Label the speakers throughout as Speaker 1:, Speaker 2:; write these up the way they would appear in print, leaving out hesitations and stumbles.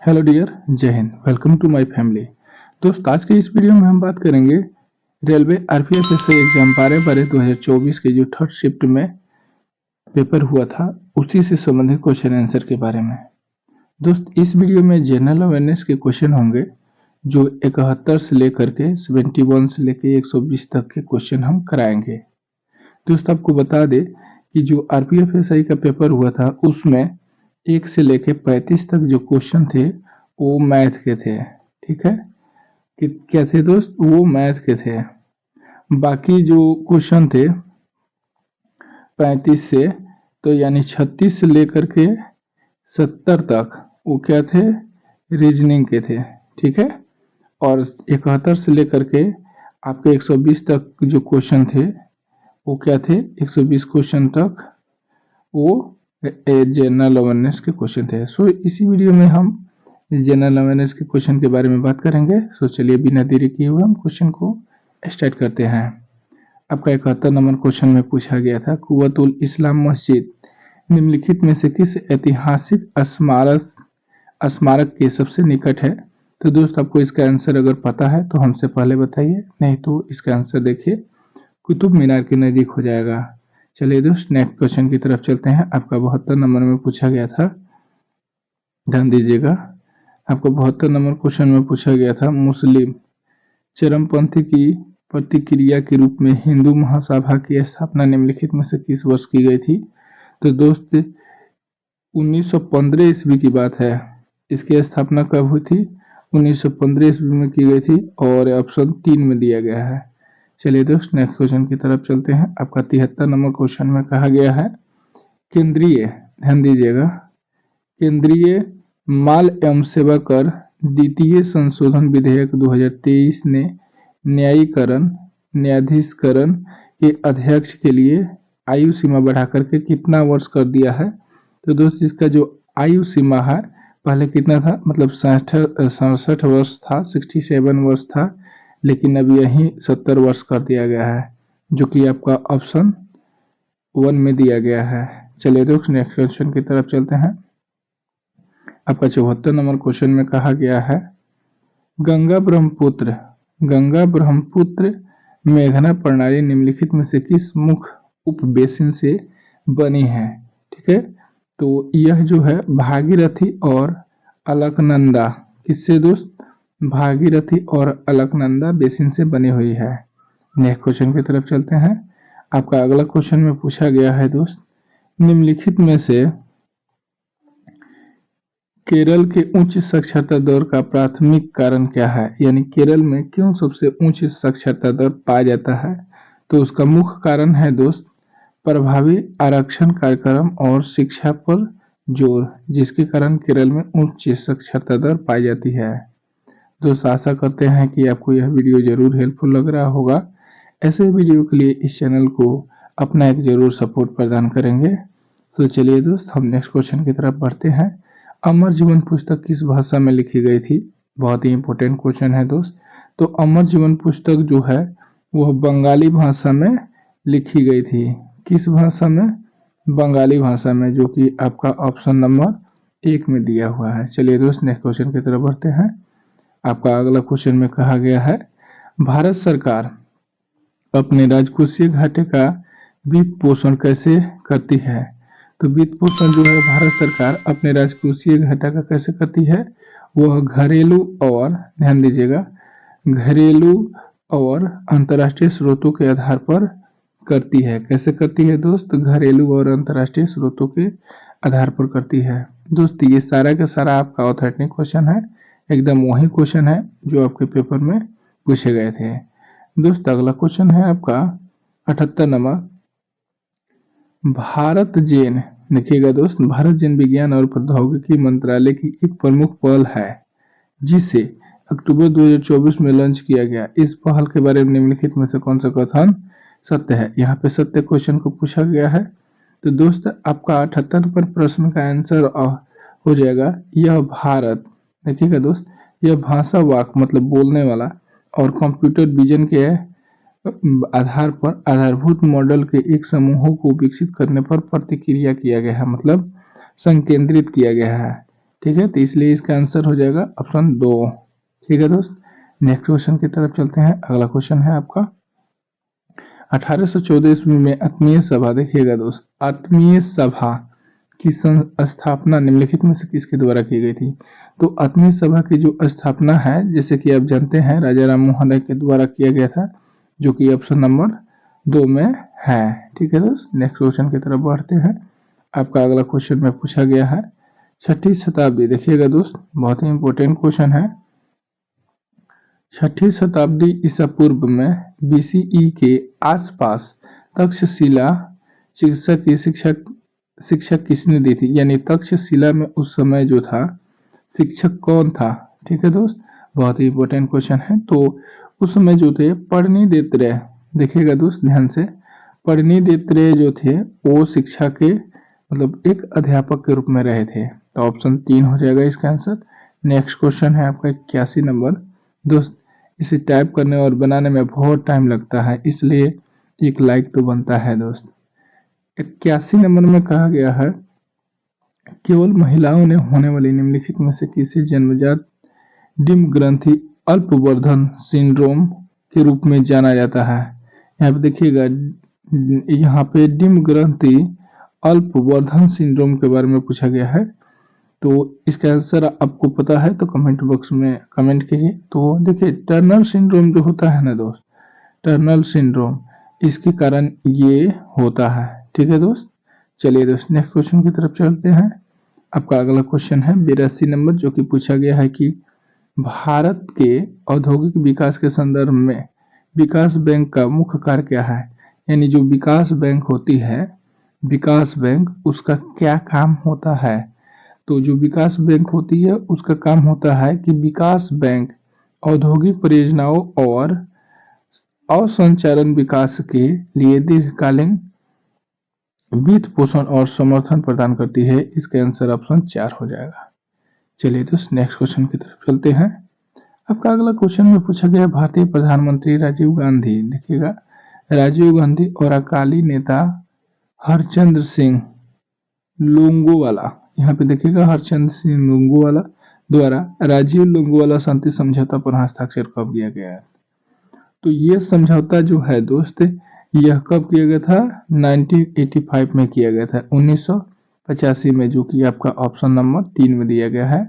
Speaker 1: Hello dear, जय हिंद। Welcome to my family. दोस्त, आज के इस वीडियो में हम बात करेंगे रेलवे आरपीएफ एसआई एग्जाम 12/12 2024 के जो थर्ड शिफ्ट में पेपर हुआ था उसी से संबंधित क्वेश्चन आंसर के बारे में। दोस्त, इस वीडियो में जनरल अवेयरनेस के क्वेश्चन होंगे जो 71 से लेकर के 71 से लेकर 120 तक के क्वेश्चन हम कराएंगे। दोस्त, आपको बता दे कि जो आरपीएफ एसआई का पेपर हुआ था उसमें 1 से लेकर 35 तक जो क्वेश्चन थे वो मैथ के थे। ठीक है, कि क्या थे दोस्त? वो मैथ के थे। बाकी जो क्वेश्चन थे 35 से, तो यानी 36 से लेकर के 70 तक वो क्या थे? रीजनिंग के थे। ठीक है, और 71 से लेकर के आपके 120 तक जो क्वेश्चन थे वो क्या थे? 120 क्वेश्चन तक वो जनरल अवेयरनेस के क्वेश्चन थे। सो इसी वीडियो में हम जनरल अवेयरनेस के क्वेश्चन के बारे में बात करेंगे। सो चलिए बिना देरी किए हुए हम क्वेश्चन को स्टार्ट करते हैं। आपका 71 नंबर क्वेश्चन में पूछा गया था, कुव्वतुल इस्लाम मस्जिद निम्नलिखित में से किस ऐतिहासिक स्मारक के सबसे निकट है? तो दोस्त, आपको इसका आंसर अगर पता है तो हमसे पहले बताइए, नहीं तो इसका आंसर देखिए कुतुब मीनार के नजदीक हो जाएगा। चलिए दोस्त, नेक्स्ट क्वेश्चन की तरफ चलते हैं। आपका 72 नंबर में पूछा गया था, ध्यान दीजिएगा। आपको 72 नंबर क्वेश्चन में पूछा गया था, मुस्लिम चरमपंथी की प्रतिक्रिया के रूप में हिंदू महासभा की स्थापना निम्नलिखित में से किस वर्ष की गई थी? तो दोस्त, 1915 ईस्वी की बात है। इसकी स्थापना कब हुई थी? 1915 ईस्वी में की गई थी और ऑप्शन 3 में दिया गया है। चलिए दोस्त, नेक्स्ट क्वेश्चन की तरफ चलते हैं। आपका 73 नंबर क्वेश्चन में कहा गया है, केंद्रीय, ध्यान दीजिएगा, केंद्रीय माल एवं सेवा कर द्वितीय संशोधन विधेयक 2023 ने न्यायाधीशकरण के अध्यक्ष के लिए आयु सीमा बढ़ाकर के कितना वर्ष कर दिया है? तो दोस्त, इसका जो आयु सीमा है पहले कितना था? मतलब 67 वर्ष था, 67 वर्ष था, लेकिन अब यही 70 वर्ष कर दिया गया है, जो कि आपका ऑप्शन 1 में दिया गया है। चलिए दोस्त, नेक्स्ट क्वेश्चन की तरफ चलते हैं। आपका 74 नंबर क्वेश्चन में कहा गया है, गंगा ब्रह्मपुत्र मेघना प्रणाली निम्नलिखित में से किस मुख्य उपबेसिन से बनी है? ठीक है, तो यह जो है भागीरथी और अलकनंदा, किससे दोस्त? भागीरथी और अलकनंदा बेसिन से बनी हुई है। नेक्स्ट क्वेश्चन की तरफ चलते हैं। आपका अगला क्वेश्चन में पूछा गया है दोस्त, निम्नलिखित में से केरल के उच्च साक्षरता दर का प्राथमिक कारण क्या है? यानी केरल में क्यों सबसे उच्च साक्षरता दर पाया जाता है? तो उसका मुख्य कारण है दोस्त, प्रभावी आरक्षण कार्यक्रम और शिक्षा पर जोर, जिसके कारण केरल में उच्च साक्षरता दर पाई जाती है। दोस्त, आशा करते हैं कि आपको यह वीडियो जरूर हेल्पफुल लग रहा होगा। ऐसे वीडियो के लिए इस चैनल को अपना एक जरूर सपोर्ट प्रदान करेंगे। तो चलिए दोस्त, हम नेक्स्ट क्वेश्चन की तरफ बढ़ते हैं। अमर जीवन पुस्तक किस भाषा में लिखी गई थी? बहुत ही इंपॉर्टेंट क्वेश्चन है दोस्त। तो अमर जीवन पुस्तक जो है वह बंगाली भाषा में लिखी गई थी। किस भाषा में? बंगाली भाषा में, जो कि आपका ऑप्शन नंबर 1 में दिया हुआ है। चलिए दोस्त, नेक्स्ट क्वेश्चन की तरफ बढ़ते हैं। आपका अगला क्वेश्चन में कहा गया है, भारत सरकार अपने राजकोषीय घाटे का वित्त पोषण कैसे करती है? तो वित्त पोषण जो है भारत सरकार अपने राजकोषीय घाटा का कैसे करती है? वह घरेलू और, ध्यान दीजिएगा, घरेलू और अंतर्राष्ट्रीय स्रोतों के आधार पर करती है। कैसे करती है दोस्त? घरेलू और अंतर्राष्ट्रीय स्रोतों के आधार पर करती है। दोस्त, ये सारा का सारा आपका ऑथेंटिक क्वेश्चन है, एकदम वही क्वेश्चन है जो आपके पेपर में पूछे गए थे। दोस्त, अगला क्वेश्चन है आपका 78 नंबर, भारत जेन, देखिएगा दोस्त, भारत जेन विज्ञान और प्रौद्योगिकी मंत्रालय की एक प्रमुख पहल है जिसे अक्टूबर 2024 में लॉन्च किया गया। इस पहल के बारे में निम्नलिखित में से कौन सा कथन सत्य है? यहाँ पे सत्य क्वेश्चन को पूछा गया है। तो दोस्त, आपका 78 पर प्रश्न का आंसर हो जाएगा, यह भारत, देखिएगा दोस्त, यह भाषा वाक मतलब बोलने वाला और कंप्यूटर विजन के आधार पर आधारभूत मॉडल के एक समूह को विकसित करने पर प्रतिक्रिया किया गया है, मतलब संकेंद्रित किया गया है। ठीक है, तो इसलिए इसका आंसर हो जाएगा ऑप्शन 2। ठीक है दोस्त, नेक्स्ट क्वेश्चन की तरफ चलते हैं। अगला क्वेश्चन है आपका 1814 ईस्वी में आत्मीय सभा, देखिएगा दोस्त, आत्मीय सभा की स्थापना निम्नलिखित में से किसके द्वारा की गई थी? तो आत्मीय सभा की जो स्थापना है, जैसे कि आप जानते हैं, राजा राम मोहन राय के द्वारा किया गया था, जो कि ऑप्शन नंबर 2 में है। ठीक है दोस्त, नेक्स्ट क्वेश्चन की तरफ बढ़ते हैं। आपका अगला क्वेश्चन में पूछा गया है 6ठी शताब्दी, देखिएगा दोस्त, बहुत ही इंपॉर्टेंट क्वेश्चन है। 6ठी शताब्दी ईसा पूर्व में BCE के आसपास तक्षशिला चिकित्सा की शिक्षा किसने दी थी? यानी तक्षशिला में उस समय जो था शिक्षक कौन था? ठीक है दोस्त, बहुत ही इंपॉर्टेंट क्वेश्चन है। तो उस समय जो थे परिणिदेत्रेय, देखिएगा दोस्त ध्यान से, परिणिदेत्रेय जो थे वो शिक्षा के मतलब एक अध्यापक के रूप में रहे थे। तो ऑप्शन 3 हो जाएगा इसका आंसर। नेक्स्ट क्वेश्चन है आपका 81 नंबर। दोस्त इसे टाइप करने और बनाने में बहुत टाइम लगता है, इसलिए एक लाइक तो बनता है दोस्त। 81 नंबर में कहा गया है केवल महिलाओं ने होने वाली निम्नलिखित में से किसी जन्मजात डिम्ब ग्रंथि अल्पवर्धन सिंड्रोम के रूप में जाना जाता है? यहाँ पे देखिएगा, यहाँ पे डिम्ब ग्रंथि अल्पवर्धन सिंड्रोम के बारे में पूछा गया है। तो इसका आंसर आपको पता है तो कमेंट बॉक्स में कमेंट कीजिए। तो देखिए, टर्नर सिंड्रोम जो होता है ना दोस्त, टर्नर सिंड्रोम, इसके कारण ये होता है। ठीक है दोस्त, चलिए दोस्त नेक्स्ट क्वेश्चन की तरफ चलते हैं। आपका अगला क्वेश्चन है 82 नंबर, जो कि पूछा गया है कि भारत के औद्योगिक विकास के संदर्भ में विकास बैंक का मुख्य कार्य क्या है? यानी जो विकास बैंक होती है, विकास बैंक, उसका क्या काम होता है? तो जो विकास बैंक होती है उसका काम होता है कि विकास बैंक औद्योगिक परियोजनाओं और अवसंचालन विकास के लिए दीर्घकालीन वित्त पोषण और समर्थन प्रदान करती है। इसका आंसर ऑप्शन 4 हो जाएगा। चलिए दोस्त नेक्स्ट क्वेश्चन की तरफ चलते हैं। आपका अगला क्वेश्चन में पूछा गया भारतीय प्रधानमंत्री राजीव गांधी, देखिएगा, राजीव गांधी और अकाली नेता हरचंद्र सिंह लोंगोवाला, यहाँ पे देखिएगा हरचंद्र सिंह लोंगोवाला द्वारा राजीव लोंगोवाला शांति समझौता पर हस्ताक्षर कब किया गया है? तो ये समझौता जो है दोस्त, यह कब किया गया था? 1985 में किया गया था, 1985 में, जो कि आपका ऑप्शन नंबर 3 में दिया गया है।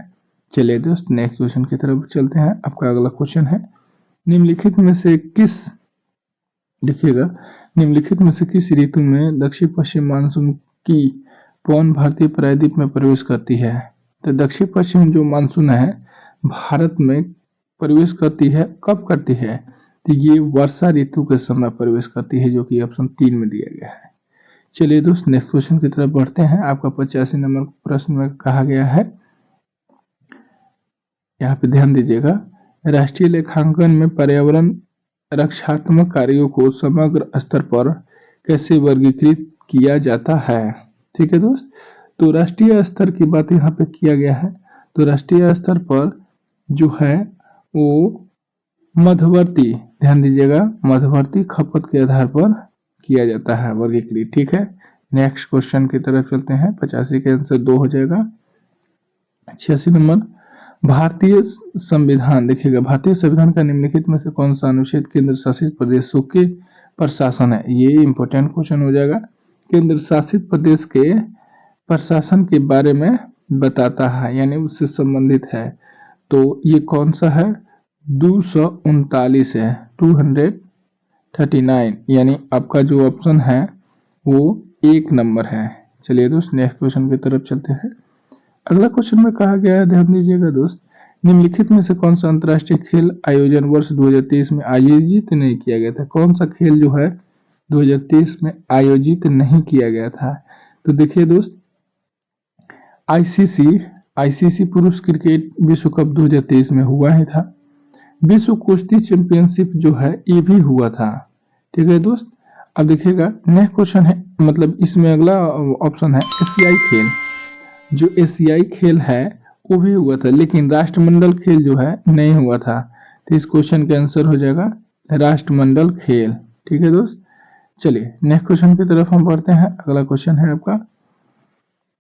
Speaker 1: चलिए दोस्त नेक्स्ट क्वेश्चन की तरफ चलते हैं। आपका अगला क्वेश्चन है निम्नलिखित में से किस, देखिएगा, निम्नलिखित में से किस ऋतु में दक्षिण पश्चिम मानसून की पवन भारतीय प्रायद्वीप में प्रवेश करती है? तो दक्षिण पश्चिम जो मानसून है भारत में प्रवेश करती है, कब करती है? तो ये वर्षा ऋतु के समय प्रवेश करती है, जो कि ऑप्शन 3 में दिया गया है। चलिए दोस्त नेक्स्ट क्वेश्चन की तरफ बढ़ते हैं। आपका 85 नंबर प्रश्न में कहा गया है, यहाँ पे ध्यान दीजिएगा, राष्ट्रीय लेखांकन में पर्यावरण रक्षात्मक कार्यों को समग्र स्तर पर कैसे वर्गीकृत किया जाता है? ठीक है दोस्त, तो राष्ट्रीय स्तर की बात यहाँ पे किया गया है। तो राष्ट्रीय स्तर पर जो है वो मध्यवर्ती, ध्यान दीजिएगा, मध्यवर्ती खपत के आधार पर किया जाता है वर्गीकृत। ठीक है, नेक्स्ट क्वेश्चन की तरफ चलते हैं। 85 का आंसर 2 हो जाएगा। 86 नंबर, भारतीय संविधान, देखिएगा, भारतीय संविधान का निम्नलिखित में से कौन सा अनुच्छेद केंद्र शासित प्रदेशों के प्रशासन है? ये इंपॉर्टेंट क्वेश्चन हो जाएगा। केंद्र शासित प्रदेश के प्रशासन के बारे में बताता है, यानी उससे संबंधित है। तो ये कौन सा है? 239 है, 239, यानी आपका जो ऑप्शन है वो 1 नंबर है। चलिए दोस्त नेक्स्ट क्वेश्चन की तरफ चलते हैं। अगला क्वेश्चन में कहा गया है, ध्यान दीजिएगा दोस्त, निम्नलिखित में से कौन सा अंतर्राष्ट्रीय खेल आयोजन वर्ष 2023 में आयोजित नहीं किया गया था? कौन सा खेल जो है 2023 में आयोजित नहीं किया गया था? तो देखिए दोस्त, आईसीसी पुरुष क्रिकेट विश्व कप 2023 में हुआ ही था। विश्व कुश्ती चैंपियनशिप जो है ये भी हुआ था। ठीक है दोस्त, अब देखिएगा नेक्स्ट क्वेश्चन है, मतलब इसमें अगला ऑप्शन है एशियाई खेल। जो एशियाई खेल है वो भी हुआ था, लेकिन राष्ट्रमंडल खेल जो है नहीं हुआ था। तो इस क्वेश्चन का आंसर हो जाएगा राष्ट्रमंडल खेल। ठीक है दोस्त, चलिए नेक्स्ट क्वेश्चन की तरफ हम बढ़ते हैं। अगला क्वेश्चन है आपका,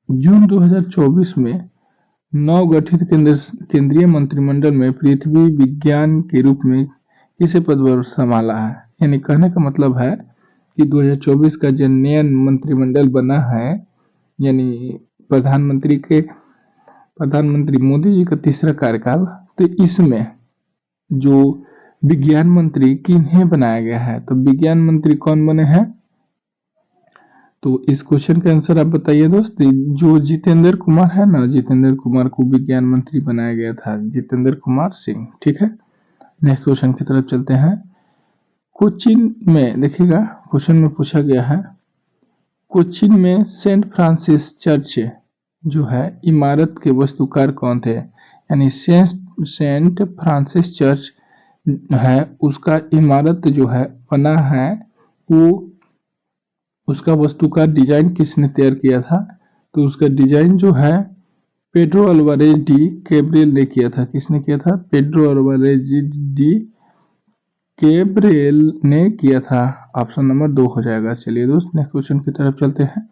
Speaker 1: जून 2024 में नवगठित केंद्रीय मंत्रिमंडल में पृथ्वी विज्ञान के रूप में किसे पदभार संभाला है? यानी कहने का मतलब है कि 2024 का जो नया मंत्रिमंडल बना है, यानी प्रधानमंत्री मोदी जी का तीसरा कार्यकाल, तो इसमें जो विज्ञान मंत्री किन्हें बनाया गया है? तो विज्ञान मंत्री कौन बने हैं? तो इस क्वेश्चन का आंसर आप बताइए दोस्त। जो जितेंद्र कुमार है ना, जितेंद्र कुमार को विज्ञान मंत्री बनाया गया था, जितेंद्र कुमार सिंह। ठीक है, नेक्स्ट क्वेश्चन की तरफ चलते हैं। कोचीन में देखिएगा, क्वेश्चन में पूछा गया है, कोचीन में सेंट फ्रांसिस चर्च जो है इमारत के वास्तुकार कौन थे? यानी सेंट फ्रांसिस चर्च है, उसका इमारत जो है बना है, वो उसका वास्तुकार डिजाइन किसने तैयार किया था? तो उसका डिजाइन जो है पेड्रो अल्वारेज डी कैब्रियल ने किया था। किसने किया था? पेड्रो अल्वारेज डी कैब्रियल ने किया था। ऑप्शन नंबर 2 हो जाएगा। चलिए दोस्त, नेक्स्ट क्वेश्चन की तरफ चलते हैं।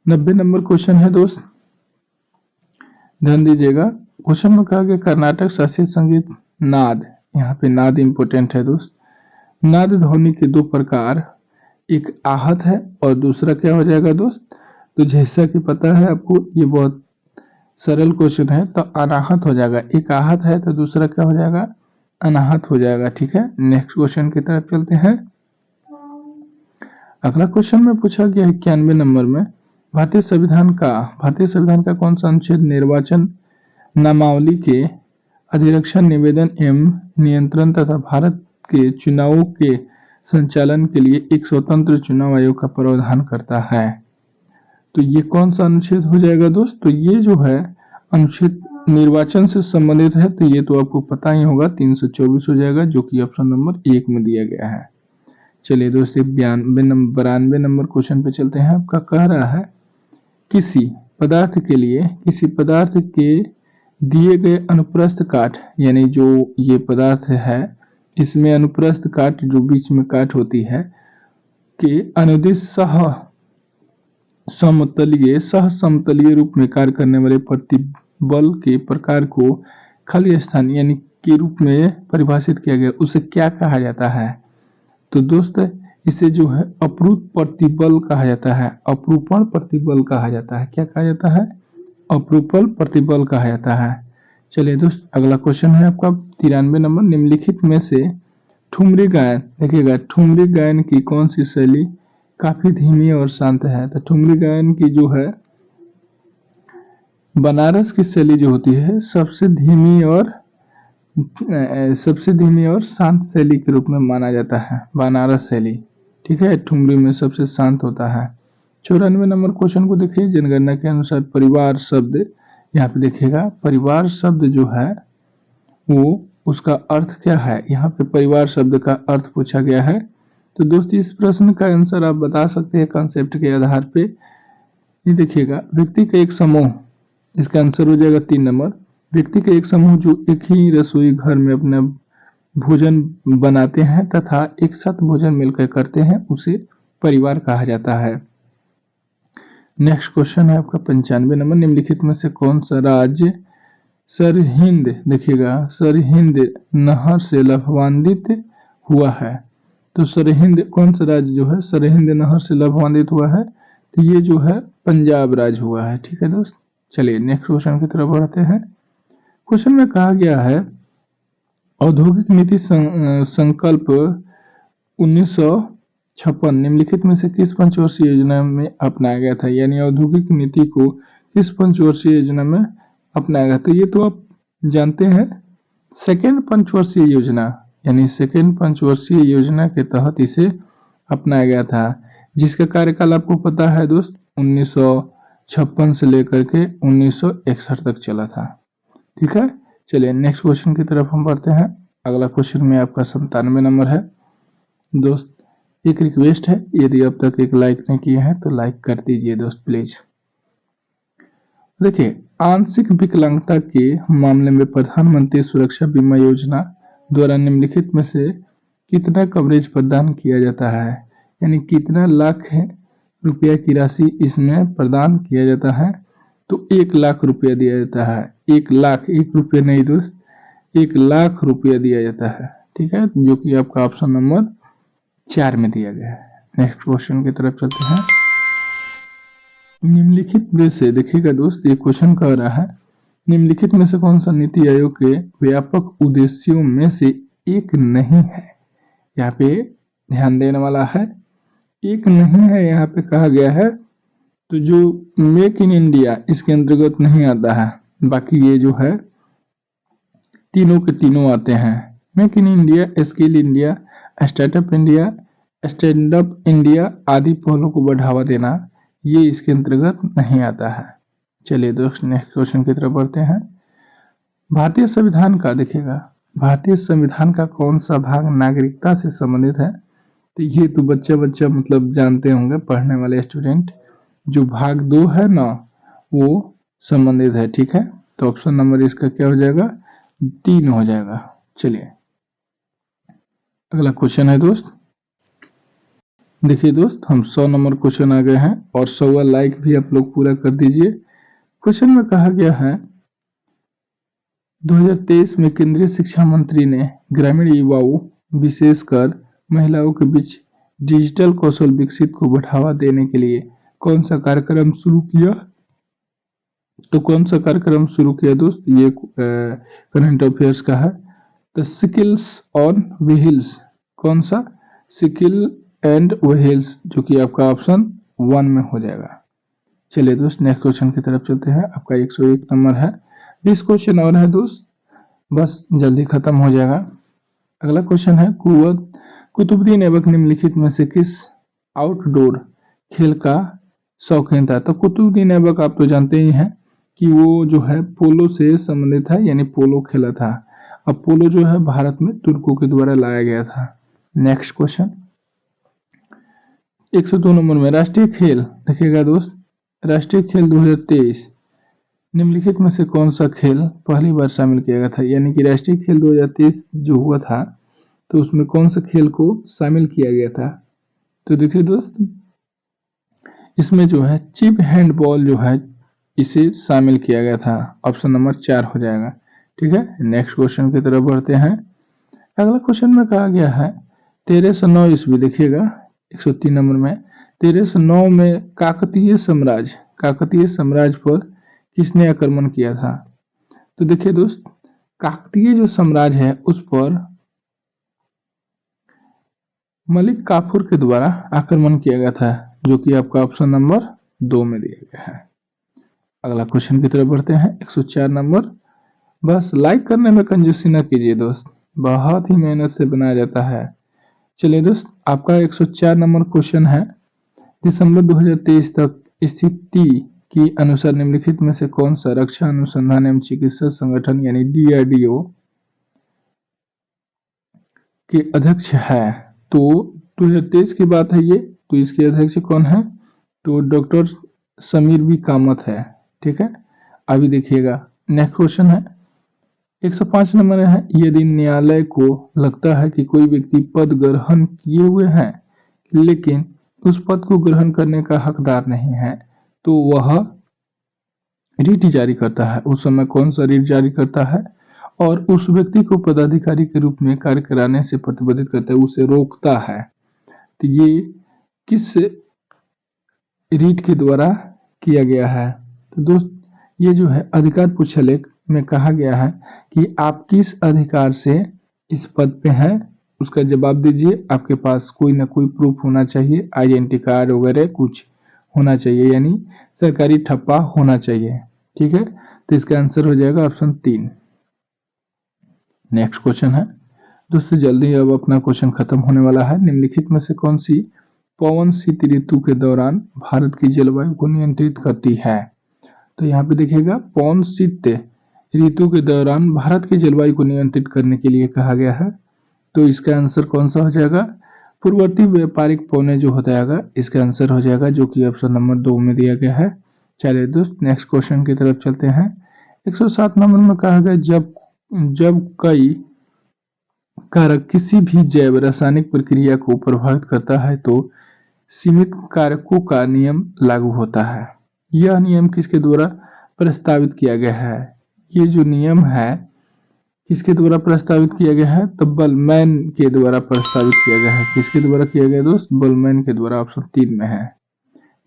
Speaker 1: 90 नंबर क्वेश्चन है दोस्त, ध्यान दीजिएगा। क्वेश्चन में कहा गया कर्नाटक शास्त्रीय संगीत नाद, यहाँ पे नाद इंपोर्टेंट है दोस्त। नाद ध्वनि के दो प्रकार, एक आहत है और दूसरा क्या हो जाएगा दोस्त? तो जैसा कि पता है आपको, ये बहुत सरल क्वेश्चन है, तो अनाहत हो जाएगा। एक आहत है तो दूसरा क्या हो जाएगा? अनाहत हो जाएगा। ठीक है, नेक्स्ट क्वेश्चन की तरफ चलते हैं। अगला क्वेश्चन में पूछा गया 91 नंबर में, भारतीय संविधान का कौन सा अनुच्छेद निर्वाचन नामावली के अधिरक्षण, निवेदन एवं नियंत्रण तथा भारत के चुनावों के संचालन के लिए एक स्वतंत्र चुनाव आयोग का प्रावधान करता है? तो ये कौन सा अनुच्छेद हो जाएगा दोस्त? तो ये जो है अनुच्छेद निर्वाचन से संबंधित है, तो ये तो आपको पता ही होगा, 324 हो जाएगा, जो कि ऑप्शन नंबर 1 में दिया गया है। चलिए दोस्त, 92 नंबर क्वेश्चन पे चलते हैं। आपका कह रहा है, किसी पदार्थ के दिए गए अनुप्रस्थ काट, यानी जो ये पदार्थ है इसमें अनुप्रस्थ काट जो बीच में काट होती है के अनुदिश सह समतलीय रूप में कार्य करने वाले प्रतिबल के प्रकार को खाली स्थान यानी के रूप में परिभाषित किया गया, उसे क्या कहा जाता है? तो दोस्त, इसे जो है अपरूप प्रतिबल कहा जाता है, अपरूपण प्रतिबल कहा जाता है। क्या कहा जाता है? अपरूपण प्रतिबल कहा जाता है। चलिए दोस्त, अगला क्वेश्चन है आपका 93 नंबर, निम्नलिखित में से ठुमरी गायन, देखिएगा ठुमरी गायन की कौन सी शैली काफी धीमी और शांत है? तो ठुमरी गायन की जो है बनारस की शैली जो होती है सबसे धीमी और शांत शैली के रूप में माना जाता है, बनारस शैली। ठीक है, ठुमरी में सबसे शांत होता है। 94 नंबर क्वेश्चन को देखिए, जनगणना के अनुसार परिवार शब्द, यहाँ पे देखिएगा परिवार शब्द जो है वो उसका अर्थ क्या है? यहाँ पे परिवार शब्द का अर्थ पूछा गया है। तो दोस्तों, इस प्रश्न का आंसर आप बता सकते हैं कॉन्सेप्ट के आधार पे। ये देखिएगा, व्यक्ति का एक समूह, इसका आंसर हो जाएगा 3 नंबर। व्यक्ति का एक समूह जो एक ही रसोई घर में अपना भोजन बनाते हैं तथा एक साथ भोजन मिलकर करते हैं, उसे परिवार कहा जाता है। नेक्स्ट क्वेश्चन है आपका 95 नंबर, निम्नलिखित में से कौन सा राज्य सरहिंद, देखिएगा सरहिंद नहर से लाभान्वित हुआ है? तो सरहिंद कौन सा राज्य जो है सरहिंद नहर से लाभान्वित हुआ है? तो ये जो है पंजाब राज्य हुआ है। ठीक है दोस्त, चलिए नेक्स्ट क्वेश्चन की तरफ बढ़ते हैं। क्वेश्चन में कहा गया है, औद्योगिक नीति संकल्प 1956 निम्नलिखित में से किस पंचवर्षीय योजना में अपनाया गया था? यानी औद्योगिक नीति को किस पंचवर्षीय योजना में अपनाया गया? तो ये तो आप जानते हैं, सेकेंड पंचवर्षीय योजना, यानी सेकेंड पंचवर्षीय योजना के तहत इसे अपनाया गया था, जिसका कार्यकाल आपको पता है दोस्त 1956 से लेकर के 1961 तक चला था। ठीक है, चलिए नेक्स्ट क्वेश्चन की तरफ हम बढ़ते हैं। अगला क्वेश्चन में आपका 97 नंबर है। दोस्त, एक रिक्वेस्ट है, यदि अब तक एक लाइक नहीं किए हैं तो लाइक कर दीजिए दोस्त प्लीज। देखिए, आंशिक विकलांगता के मामले में प्रधानमंत्री सुरक्षा बीमा योजना द्वारा निम्नलिखित में से कितना कवरेज प्रदान किया जाता है? यानी कितना लाख रुपया की राशि इसमें प्रदान किया जाता है? तो 1 लाख रुपया दिया जाता है। 1 लाख, 1 रुपया नहीं दोस्त, 1 लाख रुपया दिया जाता है। ठीक है, जो कि आपका ऑप्शन नंबर 4 में दिया गया है। नेक्स्ट क्वेश्चन की तरफ चलते हैं। निम्नलिखित में से देखिएगा दोस्त, ये क्वेश्चन कह रहा है निम्नलिखित में से कौन सा नीति आयोग के व्यापक उद्देश्यों में से एक नहीं है। यहाँ पे ध्यान देने वाला है, एक नहीं है यहाँ पे कहा गया है। तो जो मेक इन इंडिया इसके अंतर्गत नहीं आता है, बाकी ये जो है तीनों के तीनों आते हैं। Make in India, skill India, startup India, stand up India आदि पहलों को बढ़ावा देना, ये इसके अंतर्गत नहीं आता है। चलिए दोस्त नेक्स्ट क्वेश्चन की तरफ बढ़ते हैं। भारतीय संविधान का देखिएगा, भारतीय संविधान का कौन सा भाग नागरिकता से संबंधित है। तो ये तो बच्चा मतलब जानते होंगे पढ़ने वाले स्टूडेंट। जो भाग 2 है ना वो संबंधित है। ठीक है, तो ऑप्शन नंबर इसका क्या हो जाएगा, 3 हो जाएगा। चलिए अगला क्वेश्चन है दोस्त। देखिए दोस्त, हम 100 नंबर क्वेश्चन आ गए हैं और 100 लाइक भी आप लोग पूरा कर दीजिए। क्वेश्चन में कहा गया है 2023 में केंद्रीय शिक्षा मंत्री ने ग्रामीण युवाओं विशेषकर महिलाओं के बीच डिजिटल कौशल विकसित को बढ़ावा देने के लिए कौन सा कार्यक्रम शुरू किया। तो कौन सा कार्यक्रम शुरू किया दोस्त, ये करंट अफेयर्स का है। द स्किल्स ऑन व्हील्स, कौन सा, स्किल एंड व्हील्स, जो कि आपका ऑप्शन 1 में हो जाएगा। चलिए दोस्त नेक्स्ट क्वेश्चन की तरफ चलते हैं। आपका 101 नंबर है, 20 क्वेश्चन और है दोस्त, बस जल्दी खत्म हो जाएगा। अगला क्वेश्चन है कुतुबुद्दीन ऐबक निम्नलिखित में से किस आउटडोर खेल का शौकीन था। तो कुतुबुद्दीन ऐबक आप तो जानते ही हैं कि वो जो है पोलो से संबंधित है, यानी पोलो खेला था। अब पोलो जो है भारत में तुर्कों के द्वारा लाया गया था। नेक्स्ट क्वेश्चन 102 नंबर में राष्ट्रीय खेल देखिएगा दोस्त, राष्ट्रीय खेल 2023 निम्नलिखित में से कौन सा खेल पहली बार शामिल किया गया था। यानी कि राष्ट्रीय खेल 2023 जो हुआ था तो उसमें कौन सा खेल को शामिल किया गया था। तो देखिए दोस्त, इसमें जो है चिप हैंडबॉल जो है इसे शामिल किया गया था। ऑप्शन नंबर 4 हो जाएगा। ठीक है, नेक्स्ट क्वेश्चन की तरफ बढ़ते हैं। अगला क्वेश्चन में कहा गया है 1309 ईस्वी देखिएगा 103 नंबर में 1309 में काकतीय साम्राज्य पर किसने आक्रमण किया था। तो देखिए दोस्त, काकतीय जो साम्राज्य है उस पर मलिक काफूर के द्वारा आक्रमण किया गया था, जो कि आपका ऑप्शन नंबर 2 में दिया गया है। अगला क्वेश्चन की तरफ बढ़ते हैं 104 नंबर। बस लाइक करने में कंजूसी न कीजिए दोस्त, बहुत ही मेहनत से बनाया जाता है। चलिए दोस्त, आपका 104 नंबर क्वेश्चन है दिसंबर 2023 तक स्थिति के अनुसार निम्नलिखित में से कौन सा रक्षा अनुसंधान एवं चिकित्सा संगठन यानी DRDO के अध्यक्ष है। तो 2023 की बात है ये, तो इसके अध्यक्ष कौन है, तो डॉक्टर समीर बी कामत है। ठीक है, अभी देखिएगा नेक्स्ट क्वेश्चन है 105 नंबर है। यदि न्यायालय को लगता है कि कोई व्यक्ति पद ग्रहण किए हुए है लेकिन उस पद को ग्रहण करने का हकदार नहीं है तो वह रिट जारी करता है। उस समय कौन सा रिट जारी करता है और उस व्यक्ति को पदाधिकारी के रूप में कार्य कराने से प्रतिबंधित करता है, उसे रोकता है। तो ये किस रिट के द्वारा किया गया है। तो दोस्त, ये जो है अधिकार पुच्छ लेख में कहा गया है कि आप किस अधिकार से इस पद पे हैं उसका जवाब दीजिए। आपके पास कोई ना कोई प्रूफ होना चाहिए, आइडेंटिटी कार्ड वगैरह कुछ होना चाहिए, यानी सरकारी ठप्पा होना चाहिए। ठीक है, तो इसका आंसर हो जाएगा ऑप्शन 3। नेक्स्ट क्वेश्चन है दोस्तों, जल्दी अब अपना क्वेश्चन खत्म होने वाला है। निम्नलिखित में से कौन सी पवन शीत ऋतु के दौरान भारत की जलवायु को नियंत्रित करती है। तो यहाँ पे देखिएगा पवन शीत ऋतु के दौरान भारत की जलवायु को नियंत्रित करने के लिए कहा गया है। तो इसका आंसर कौन सा हो जाएगा, पूर्ववर्ती व्यापारिक पौने जो हो जाएगा इसका आंसर हो जाएगा, जो कि ऑप्शन नंबर 2 में दिया गया है। चलिए दोस्त नेक्स्ट क्वेश्चन की तरफ चलते हैं। 107 नंबर में कहा गया जब कई कारक किसी भी जैव रासायनिक प्रक्रिया को प्रभावित करता है तो सीमित कारकों का नियम लागू होता है। यह नियम किसके द्वारा प्रस्तावित किया गया है? ये जो नियम है किसके द्वारा प्रस्तावित किया गया है? तो बलमैन के द्वारा प्रस्तावित किया गया है। किसके द्वारा किया गया दोस्त? बलमैन के द्वारा। ऑप्शन 3 में है।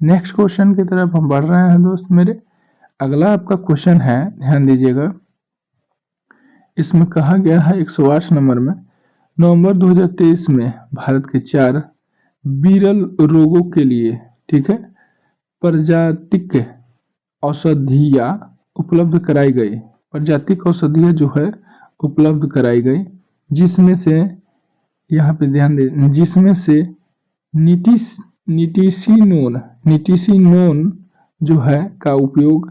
Speaker 1: नेक्स्ट क्वेश्चन की तरफ हम बढ़ रहे हैं दोस्त मेरे। अगला आपका क्वेश्चन है, ध्यान दीजिएगा। इसमें कहा गया है 108 नंबर में, नवंबर 2023 में भारत के 4 विरल रोगों के लिए, ठीक है, प्रजातिक औषधियां उपलब्ध कराई गई। प्रजातिक औषधियां जो है उपलब्ध कराई गई, जिसमें से यहाँ पे ध्यान दें, जिसमें से निटिसिनोन जो है का उपयोग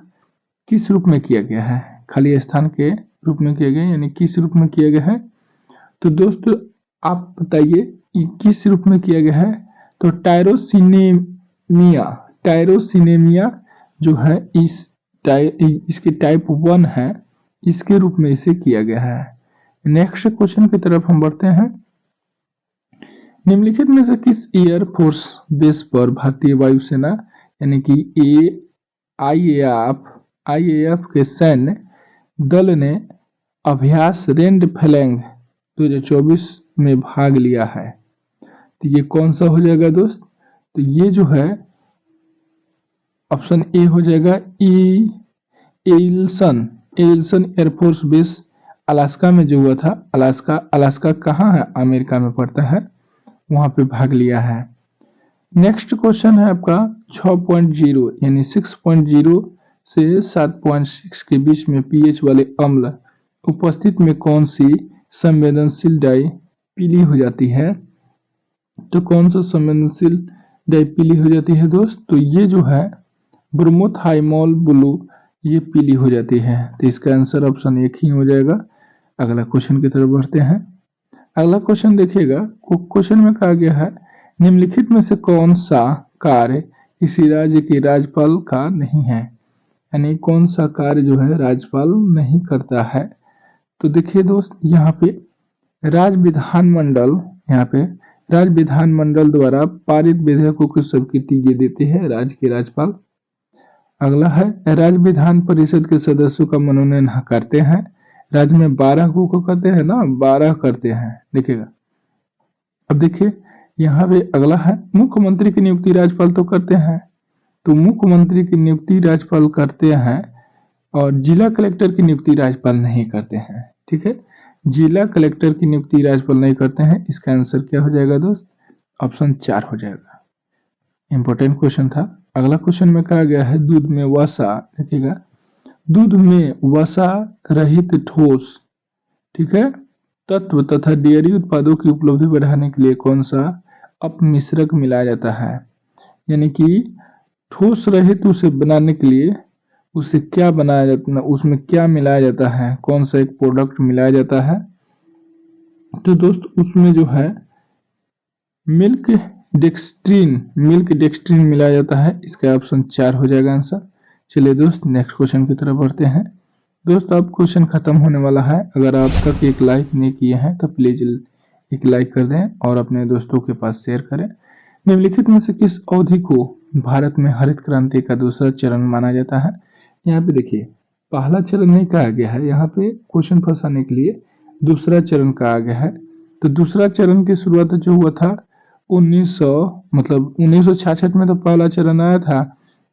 Speaker 1: किस रूप में किया गया है? खाली स्थान के रूप में किया गया, यानी किस रूप में किया गया है? तो दोस्तों आप बताइए किस रूप में किया गया है? तो टायरोसिनेमिया जो है इसके टाइप 1 है, इसके रूप में इसे किया गया है। नेक्स्ट क्वेश्चन की तरफ हम बढ़ते हैं। निम्नलिखित में से किस एयरफोर्स बेस पर भारतीय वायुसेना यानी कि आईएएफ के सैन्य दल ने अभ्यास रेड फ्लैग 2024 में भाग लिया है? तो ये कौन सा हो जाएगा दोस्त? तो ये जो है ऑप्शन ए हो जाएगा, एल्सन एयरफोर्स बेस अलास्का में जो हुआ था। अलास्का कहाँ है? अमेरिका में पड़ता है, वहां पे भाग लिया है। नेक्स्ट क्वेश्चन है आपका 6.0 यानी 6.0 से 7.6 के बीच में पीएच वाले अम्ल उपस्थित में कौन सी संवेदनशील डाई पीली हो जाती है? तो कौन सा संवेदनशील डाई पीली हो जाती है दोस्त? तो ये जो है ब्रोमोथाइमोल ब्लू, ये पीली हो जाती है। तो इसका आंसर ऑप्शन 1 ही हो जाएगा। अगला क्वेश्चन की तरफ बढ़ते हैं। अगला क्वेश्चन देखिएगा। क्वेश्चन में कहा गया है, निम्नलिखित में से कौन सा कार्य किसी राज्य के राज्यपाल का नहीं है? यानी कौन सा कार्य जो है राज्यपाल नहीं करता है? तो देखिए दोस्त, यहाँ पे राज्य विधानमंडल द्वारा पारित विधेयकों की स्वीकृति ये देते हैं राज्य के राज्यपाल। अगला है, राज्य विधान परिषद के सदस्यों का मनोनयन करते हैं। राज्य में 12 को करते हैं ना, 12 करते हैं, देखिएगा। अब देखिए यहाँ पे अगला है, मुख्यमंत्री की नियुक्ति राज्यपाल तो करते हैं, तो मुख्यमंत्री की नियुक्ति राज्यपाल करते हैं और जिला कलेक्टर की नियुक्ति राज्यपाल नहीं करते हैं, ठीक है। जिला कलेक्टर की नियुक्ति राज्यपाल नहीं करते हैं। इसका आंसर क्या हो जाएगा दोस्त? ऑप्शन 4 हो जाएगा। इंपॉर्टेंट क्वेश्चन था। अगला क्वेश्चन में कहा गया है, दूध में वसा, देखिएगा, दूध में वसा रहित ठोस, ठीक है, तत्व तथा डेयरी उत्पादों की उपलब्धि बढ़ाने के लिए कौन सा अपमिश्रक मिलाया जाता है? यानी कि ठोस रहित उसे बनाने के लिए उसे क्या बनाया जाता है, उसमें क्या मिलाया जाता है, कौन सा एक प्रोडक्ट मिलाया जाता है? तो दोस्त उसमें जो है मिल्क डेक्सट्रीन मिलाया जाता है। इसका ऑप्शन 4 हो जाएगा आंसर। चलिए दोस्त नेक्स्ट क्वेश्चन की तरफ बढ़ते हैं। दोस्त अब क्वेश्चन खत्म होने वाला है। अगर आप तक एक लाइक नहीं किए हैं तो प्लीज एक लाइक कर दें और अपने दोस्तों के पास शेयर करें। निम्नलिखित में से किस अवधि को भारत में हरित क्रांति का दूसरा चरण माना जाता है? यहाँ पे देखिए, पहला चरण नहीं कहा गया है, यहाँ पे क्वेश्चन फंसाने के लिए दूसरा चरण कहा गया है। तो दूसरा चरण की शुरुआत जो हुआ था 1966 में तो पहला चरण आया था,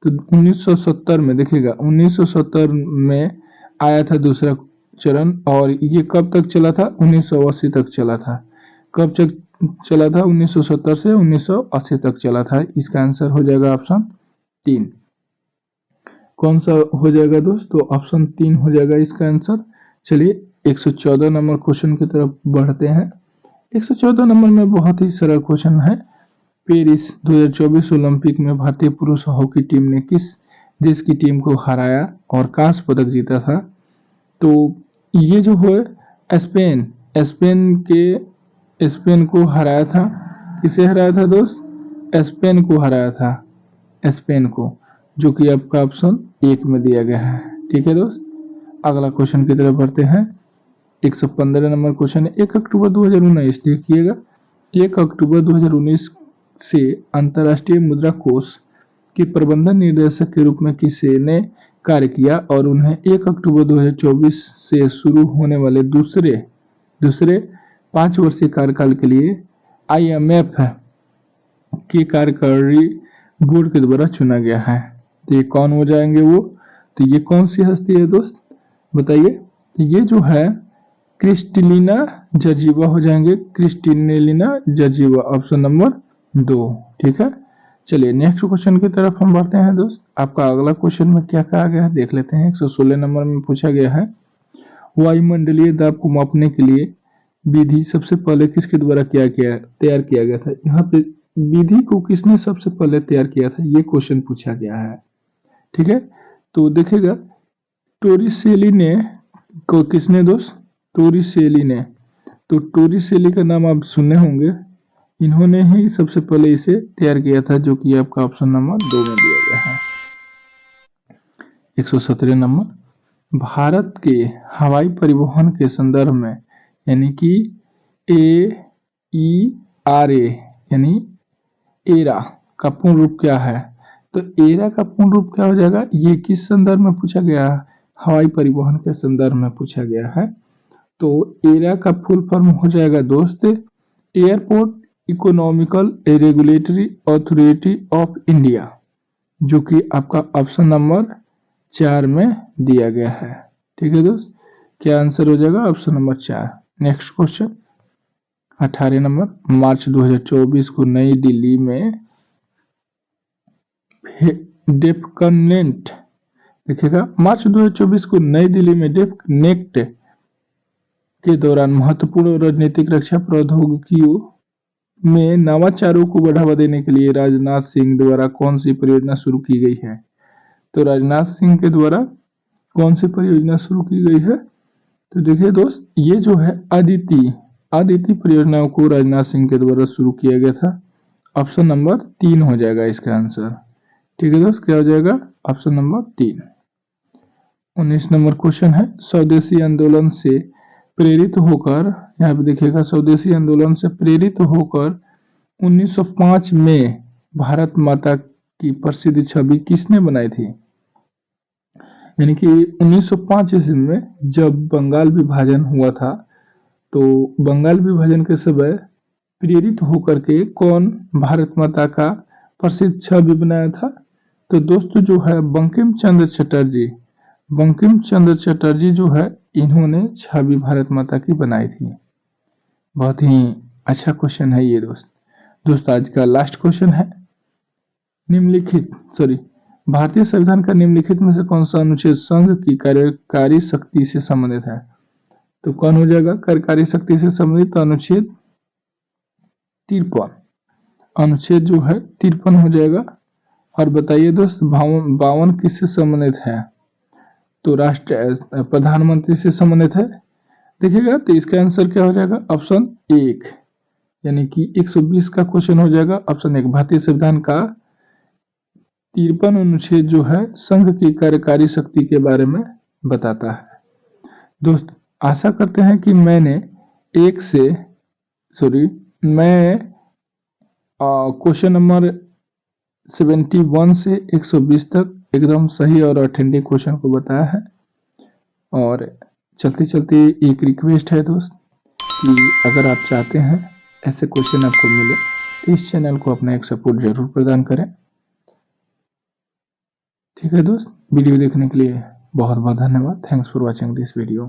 Speaker 1: तो 1970 में देखिएगा, 1970 में आया था दूसरा चरण। और ये कब तक चला था? 1980 तक चला था। कब तक चला था? 1970 से 1980 तक चला था। इसका आंसर हो जाएगा ऑप्शन 3। कौन सा हो जाएगा दोस्त? तो ऑप्शन 3 हो जाएगा इसका आंसर। चलिए 114 नंबर क्वेश्चन की तरफ बढ़ते हैं। 114 नंबर में बहुत ही सरल क्वेश्चन है। पेरिस 2024 ओलंपिक में भारतीय पुरुष हॉकी टीम ने किस देश की टीम को हराया और कांस्य पदक जीता था? तो ये जो है स्पेन को हराया था। किसे हराया था दोस्त? स्पेन को हराया था, स्पेन को, जो कि आपका ऑप्शन 1 में दिया गया है, ठीक है दोस्त। अगला क्वेश्चन की तरफ बढ़ते हैं। 115 नंबर क्वेश्चन है, 1 अक्टूबर 2019, देखिएगा, 1 अक्टूबर 2019 से अंतर्राष्ट्रीय मुद्रा कोष के प्रबंधन निर्देशक के रूप में किसने कार्य किया और उन्हें 1 अक्टूबर 2024 से शुरू होने वाले दूसरे 5 वर्षीय कार्यकाल के लिए IMF के कार्यकारी बोर्ड के द्वारा चुना गया है। तो ये कौन हो जाएंगे वो? तो ये कौन सी हस्ती है दोस्त, बताइए? तो ये जो है क्रिस्टलिना जर्जिवा हो जाएंगे, क्रिस्टलिना जर्जिवा, ऑप्शन नंबर 2। ठीक है, चलिए नेक्स्ट क्वेश्चन की तरफ हम बढ़ते हैं दोस्त। आपका अगला क्वेश्चन में क्या कहा गया है देख लेते हैं। 116 नंबर में पूछा गया है वायुमंडलीय दाब को मापने के लिए विधि सबसे पहले किसके द्वारा तैयार किया गया था? यहाँ पे विधि को किसने सबसे पहले तैयार किया था, ये क्वेश्चन पूछा गया है। ठीक है, तो देखिएगा टोरिसेली ने को किसने दोस्त? टोरिसेली ने। तो टोरिसेली का नाम आप सुने होंगे, इन्होंने ही सबसे पहले इसे तैयार किया था, जो कि आपका ऑप्शन नंबर 2 में दिया गया है। 117 नंबर भारत के हवाई परिवहन के संदर्भ में यानी कि AERA यानी एरा का पूर्ण रूप क्या है? तो एरा का पूर्ण रूप क्या हो जाएगा? ये किस संदर्भ में पूछा गया है? हवाई परिवहन के संदर्भ में पूछा गया है। तो एरा का फुल फॉर्म हो जाएगा दोस्त airport economical regulatory authority of India, जो कि आपका ऑप्शन नंबर 4 में दिया गया है। ठीक है दोस्त, क्या आंसर हो जाएगा? Option number 4। Next question 18 number मार्च 2024 को नई दिल्ली में डेफकनेक्ट, देखिएगा मार्च 2024 को नई दिल्ली में डेफकनेक्ट के दौरान महत्वपूर्ण रणनीतिक रक्षा प्रौद्योगिकियों में नवाचारों को बढ़ावा देने के लिए राजनाथ सिंह द्वारा कौन सी परियोजना शुरू की गई है? तो राजनाथ सिंह के द्वारा कौन सी परियोजना शुरू की गई है? तो देखिए दोस्त, ये जो है आदिति परियोजनाओं को राजनाथ सिंह के द्वारा शुरू किया गया था। ऑप्शन नंबर 3 हो जाएगा इसका आंसर। ठीक है दोस्त, क्या हो जाएगा? Option number 3। 19 नंबर क्वेश्चन है स्वदेशी आंदोलन से प्रेरित होकर, यहाँ पे देखिएगा स्वदेशी आंदोलन से प्रेरित होकर 1905 में भारत माता की प्रसिद्ध छवि किसने बनाई थी? यानी कि 1905 ईस्वी में जब बंगाल विभाजन हुआ था, तो बंगाल विभाजन के समय प्रेरित होकर के कौन भारत माता का प्रसिद्ध छवि बनाया था? तो दोस्तों जो है बंकिम चंद्र चटर्जी जो है, इन्होंने छवि भारत माता की बनाई थी। बहुत ही अच्छा क्वेश्चन है ये दोस्त आज का लास्ट क्वेश्चन है भारतीय संविधान का निम्नलिखित में से कौन सा अनुच्छेद संघ की कार्यकारी शक्ति से संबंधित है? तो कौन हो जाएगा कार्यकारी शक्ति से संबंधित? अनुच्छेद 53, अनुच्छेद जो है 53 हो जाएगा। और बताइए दोस्त 52 किससे संबंधित है? तो प्रधानमंत्री से संबंधित है। देखिएगा तो इसका आंसर क्या हो जाएगा? ऑप्शन 1, यानी कि 120 का क्वेश्चन हो जाएगा ऑप्शन 1। भारतीय संविधान का 53 अनुच्छेद जो है संघ की कार्यकारी शक्ति के बारे में बताता है। दोस्त आशा करते हैं कि मैं क्वेश्चन नंबर 71 से 120 तक एकदम सही और ऑथेंटिक क्वेश्चन को बताया है। और चलते चलते एक रिक्वेस्ट है दोस्त कि अगर आप चाहते हैं ऐसे क्वेश्चन आपको मिले तो इस चैनल को अपना एक सपोर्ट जरूर प्रदान करें। ठीक है दोस्त, वीडियो देखने के लिए बहुत बहुत धन्यवाद। Thanks for watching this video.